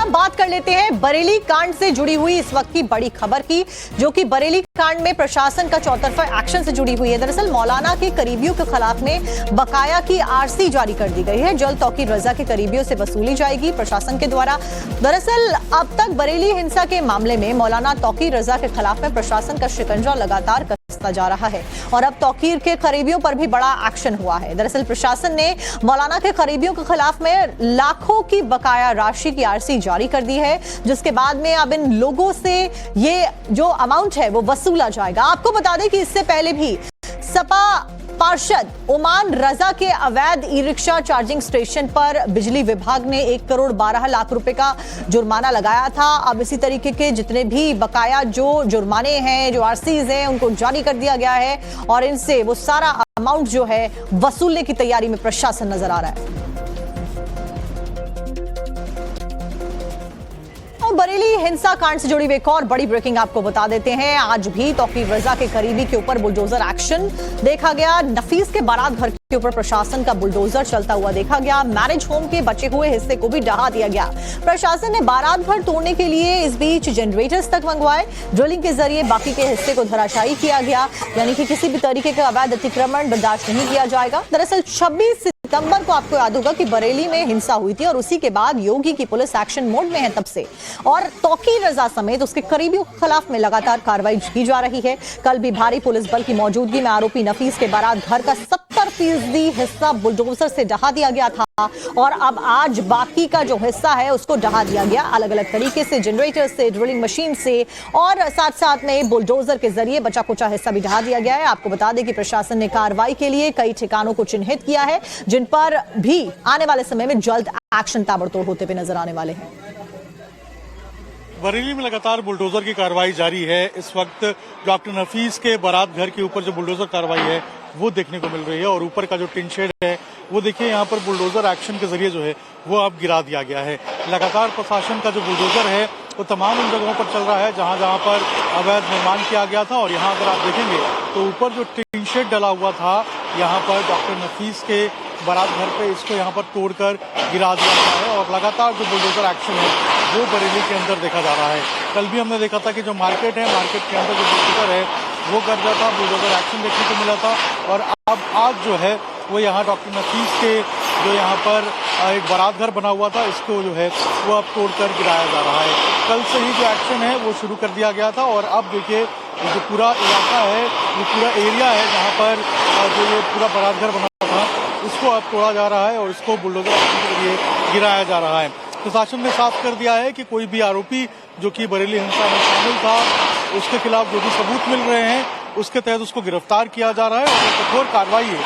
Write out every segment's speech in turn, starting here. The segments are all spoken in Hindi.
अब बात कर लेते हैं बरेली कांड से जुड़ी हुई इस वक्त की बड़ी खबर की, जो कि बरेली कांड में प्रशासन का चौतरफा एक्शन से जुड़ी हुई है। दरअसल मौलाना के करीबियों के खिलाफ में बकाया की आरसी जारी कर दी गई है। जल्द तौकीर रजा के करीबियों से वसूली जाएगी प्रशासन के द्वारा। दरअसल अब तक बरेली हिंसा के मामले में मौलाना तौकीर रजा के खिलाफ में प्रशासन का शिकंजा लगातार कसता जा रहा है और अब तौकीर के करीबियों पर भी बड़ा एक्शन हुआ है। दरअसल प्रशासन ने मौलाना के करीबियों के खिलाफ में लाखों की बकाया राशि की आरसी जारी कर दी है, जिसके बाद में अब इन लोगों से ये जो अमाउंट है वो वसूला जाएगा। आपको बता दें कि इससे पहले भी सपा पार्षद ओमान रजा के अवैध ई रिक्शा चार्जिंग स्टेशन पर बिजली विभाग ने 1 करोड़ 12 लाख रुपए का जुर्माना लगाया था। अब इसी तरीके के जितने भी बकाया जो जुर्माने हैं, जो आरसीज हैं, उनको जारी कर दिया गया है और इनसे वो सारा अमाउंट जो है वसूलने की तैयारी में प्रशासन नजर आ रहा है। बरेली हिंसा कांड से जुड़ी हुई एक और बड़ी ब्रेकिंग आपको बता देते हैं। आज भी तौकीर रजा के करीबी के ऊपर बुलडोजर एक्शन देखा गया। नफीस के बारात घर के ऊपर प्रशासन का बुलडोजर चलता हुआ देखा गया। मैरिज होम के बचे हुए हिस्से को भी ढहा दिया गया। प्रशासन ने बारात घर तोड़ने के लिए इस बीच जनरेटर्स तक मंगवाए। ड्रिलिंग के जरिए बाकी के हिस्से को धराशायी किया गया, यानी कि किसी भी तरीके का अवैध अतिक्रमण बर्दाश्त नहीं किया जाएगा। दरअसल 26 सितंबर को आपको याद होगा कि बरेली में हिंसा हुई थी और उसी के बाद योगी की पुलिस एक्शन मोड में है तब से, और तौकीर रजा समेत उसके करीबियों के खिलाफ में लगातार कार्रवाई की जा रही है। कल भी भारी पुलिस बल की मौजूदगी में आरोपी नफीस के बारात घर का 70% हिस्सा बुलडोजर से ढहा दिया गया था और अब आज बाकी का जो हिस्सा है उसको ढहा दिया गया अलग अलग तरीके से, जनरेटर से, ड्रिलिंग मशीन से और साथ साथ में बुलडोजर के जरिए बचा कुचा हिस्सा भी ढहा दिया गया है। आपको बता दें कि प्रशासन ने कार्रवाई के लिए कई ठिकानों को चिन्हित किया है, जिन पर भी आने वाले समय में जल्द एक्शन ताबड़तोड़ होते हुए नजर आने वाले हैं। बरेली में लगातार बुलडोजर की कार्रवाई जारी है। इस वक्त डॉक्टर नफीस के बारात घर के ऊपर जो बुलडोजर कार्रवाई है वो देखने को मिल रही है और ऊपर का जो टिन शेड है वो देखिए यहाँ पर बुलडोजर एक्शन के जरिए जो है वो अब गिरा दिया गया है। लगातार प्रशासन का जो बुलडोजर है वो तमाम उन जगहों पर चल रहा है जहाँ जहाँ पर अवैध निर्माण किया गया था। और यहाँ अगर आप देखेंगे तो ऊपर जो टिन शेड डला हुआ था यहाँ पर डॉक्टर नफीस के बारात घर पे, इसको यहाँ पर तोड़कर गिरा दिया गया है और लगातार जो बुलडोजर एक्शन है वो बरेली के अंदर देखा जा रहा है। कल भी हमने देखा था कि जो मार्केट है, मार्केट के अंदर जो बुलडोजर है वो कर दिया था, बुलडोजर एक्शन देखने को मिला था। और अब आज जो है वो यहाँ डॉक्टर नफीस के जो यहाँ पर एक बारात घर बना हुआ था इसको जो है वो अब तोड़कर गिराया जा रहा है। कल से ही जो एक्शन है वो शुरू कर दिया गया था और अब देखिए जो पूरा इलाका है, ये पूरा एरिया है जहाँ पर जो ये पूरा बारात घर बना था इसको अब तोड़ा जा रहा है और इसको बुलडोजर एक्शन के जरिए गिराया जा रहा है। प्रशासन ने साफ कर दिया है कि कोई भी आरोपी जो कि बरेली हिंसा में शामिल था उसके खिलाफ जो भी सबूत मिल रहे हैं उसके तहत उसको गिरफ्तार किया जा रहा है और कठोर कार्रवाई है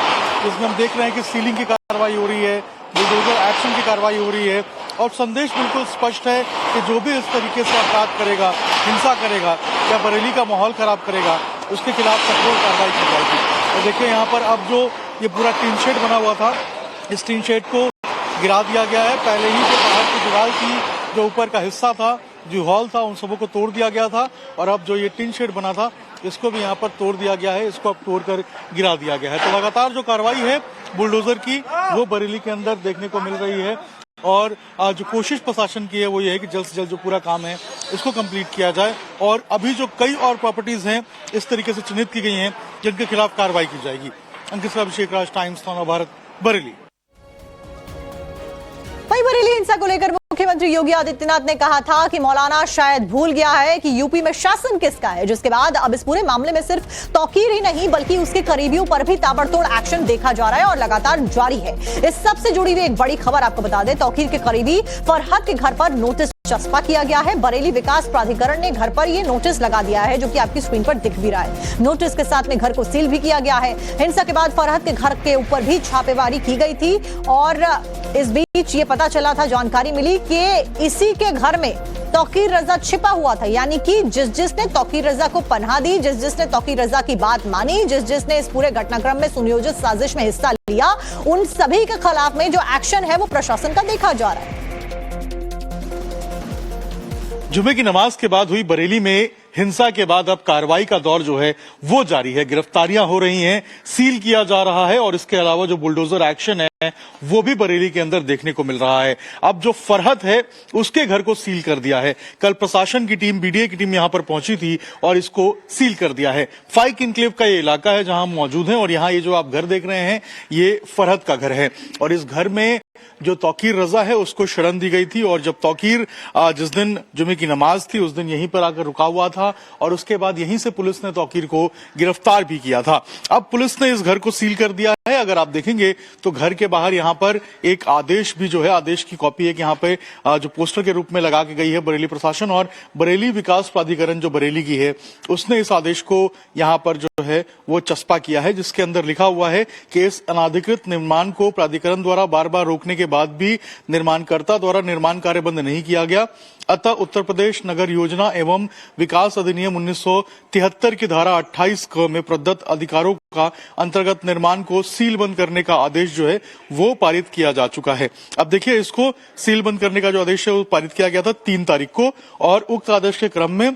जिसमें हम देख रहे हैं कि सीलिंग की कार्रवाई हो रही है, बुलडोजर एक्शन की कार्रवाई हो रही है और संदेश बिल्कुल स्पष्ट है कि जो भी इस तरीके से अपराध करेगा, हिंसा करेगा या बरेली का माहौल खराब करेगा उसके खिलाफ कठोर कार्रवाई की जाएगी। और देखिए यहाँ पर अब जो ये पूरा टीन शेड बना हुआ था इस टीन शेड को गिरा दिया गया है। पहले ही जो बाहर की दीवार की जो ऊपर का हिस्सा था, जो हॉल था, उन सबों को तोड़ दिया गया था और अब जो ये टीन शेड बना था इसको भी यहाँ पर तोड़ दिया गया है, इसको अब तोड़कर गिरा दिया गया है। तो लगातार जो कार्रवाई है बुलडोजर की वो बरेली के अंदर देखने को मिल रही है और जो कोशिश प्रशासन की है वो ये है कि जल्द से जल्द जो पूरा काम है इसको कंप्लीट किया जाए। और अभी जो कई और प्रॉपर्टीज हैं इस तरीके से चिन्हित की गई हैं जिनके खिलाफ कार्रवाई की जाएगी। अंकित अभिषेक राज, टाइम्स नव भारत, बरेली। वहीं बरेली हिंसा को लेकर मुख्यमंत्री योगी आदित्यनाथ ने कहा था कि मौलाना शायद भूल गया है कि यूपी में शासन किसका है, जिसके बाद अब इस पूरे मामले में सिर्फ तौकीर ही नहीं बल्कि उसके करीबियों पर भी ताबड़तोड़ एक्शन देखा जा रहा है और लगातार जारी है। इस सब से जुड़ी हुई एक बड़ी खबर आपको बता दें, तौकीर के करीबी फरहत के घर पर नोटिस चस्पा किया गया है। बरेली विकास प्राधिकरण ने घर पर यह नोटिस लगा दिया है जो कि आपकी स्क्रीन पर दिख भी रहा है। नोटिस के साथ में घर को सील भी किया गया है। हिंसा के बाद फरहत के घर के ऊपर भी छापेमारी की गई थी और इस बीच ये पता चला था, जानकारी मिली कि इसी के घर में तौकीर रजा छिपा हुआ था, यानी कि जिसने तौकीर रजा को पनाह दी, जिसने तौकीर रजा की बात मानी, जिसने इस पूरे घटनाक्रम में सुनियोजित साजिश में हिस्सा लिया, उन सभी के खिलाफ में जो एक्शन है वो प्रशासन का देखा जा रहा है। जुमे की नमाज के बाद हुई बरेली में हिंसा के बाद अब कार्रवाई का दौर जो है वो जारी है। गिरफ्तारियां हो रही हैं, सील किया जा रहा है और इसके अलावा जो बुलडोजर एक्शन है वो भी बरेली के अंदर देखने को मिल रहा है। अब जो फरहत है उसके घर को सील कर दिया है। कल प्रशासन की टीम, बीडीए की टीम यहां पर पहुंची थी और इसको सील कर दिया है। फाइक इनक्लेव का ये इलाका है जहां हम मौजूद हैं और यहां ये जो आप घर देख रहे हैं ये फरहत का घर है और इस घर में जो तौकीर रजा है उसको शरण दी गई थी और जब तौकीर जिस दिन जुमे की नमाज थी उस दिन यहीं पर आकर रुका हुआ था और उसके बाद यहीं से पुलिस ने तौकीर को गिरफ्तार भी किया था। अब पुलिस ने इस घर को सील कर दिया है। अगर आप देखेंगे तो घर के बाहर यहाँ पर एक आदेश भी जो है, आदेश की कॉपी एक यहाँ पे जो पोस्टर के रूप में लगा के गई है बरेली प्रशासन और बरेली विकास प्राधिकरण जो बरेली की है उसने इस आदेश को यहाँ पर जो है वो चस्पा किया है, जिसके अंदर लिखा हुआ है कि इस अनाधिकृत निर्माण को प्राधिकरण द्वारा बार बार रोकने के बाद भी निर्माणकर्ता द्वारा निर्माण कार्य बंद नहीं किया गया, अतः उत्तर प्रदेश नगर योजना एवं विकास अधिनियम 1973 की धारा 28 क में प्रदत्त अधिकारों का अंतर्गत निर्माण को सीलबंद करने का आदेश जो है वो पारित किया जा चुका है। अब देखिए, इसको सीलबंद करने का जो आदेश है वो पारित किया गया था 3 तारीख को और उक्त आदेश के क्रम में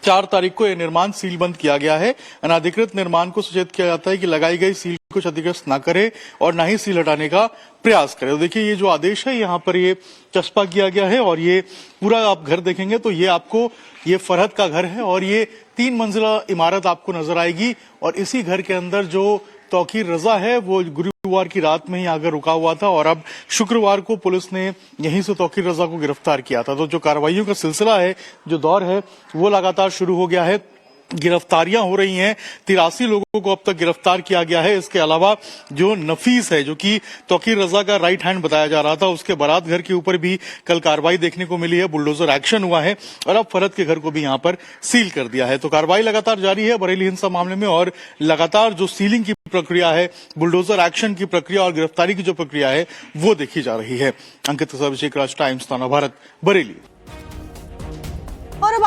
4 तारीख को यह निर्माण सीलबंद किया गया है। अनाधिकृत निर्माण को सचेत किया जाता है कि लगाई गई सील को क्षतिग्रस्त न करे और न ही सील हटाने का प्रयास करे। तो देखिए, ये जो आदेश है यहाँ पर ये चस्पा किया गया है और ये पूरा आप घर देखेंगे तो ये आपको ये फरहत का घर है और ये 3 मंजिला इमारत आपको नजर आएगी और इसी घर के अंदर जो तौकीर रजा है वो गुरुवार की रात में ही आकर रुका हुआ था और अब शुक्रवार को पुलिस ने यहीं से तौकीर रजा को गिरफ्तार किया था। तो जो कार्रवाइयों का सिलसिला है, जो दौर है वो लगातार शुरू हो गया है। गिरफ्तारियां हो रही हैं, 83 लोगों को अब तक गिरफ्तार किया गया है। इसके अलावा जो नफीस है, जो कि तौकीर रजा का राइट हैंड बताया जा रहा था, उसके बारात घर के ऊपर भी कल कार्रवाई देखने को मिली है। बुलडोजर एक्शन हुआ है और अब फरहत के घर को भी यहां पर सील कर दिया है। तो कार्रवाई लगातार जारी है बरेली हिंसा मामले में और लगातार जो सीलिंग की प्रक्रिया है, बुलडोजर एक्शन की प्रक्रिया और गिरफ्तारी की जो प्रक्रिया है वो देखी जा रही है। अंकित, अभिषेक राज, टाइम्स, ताना भारत, बरेली। और अब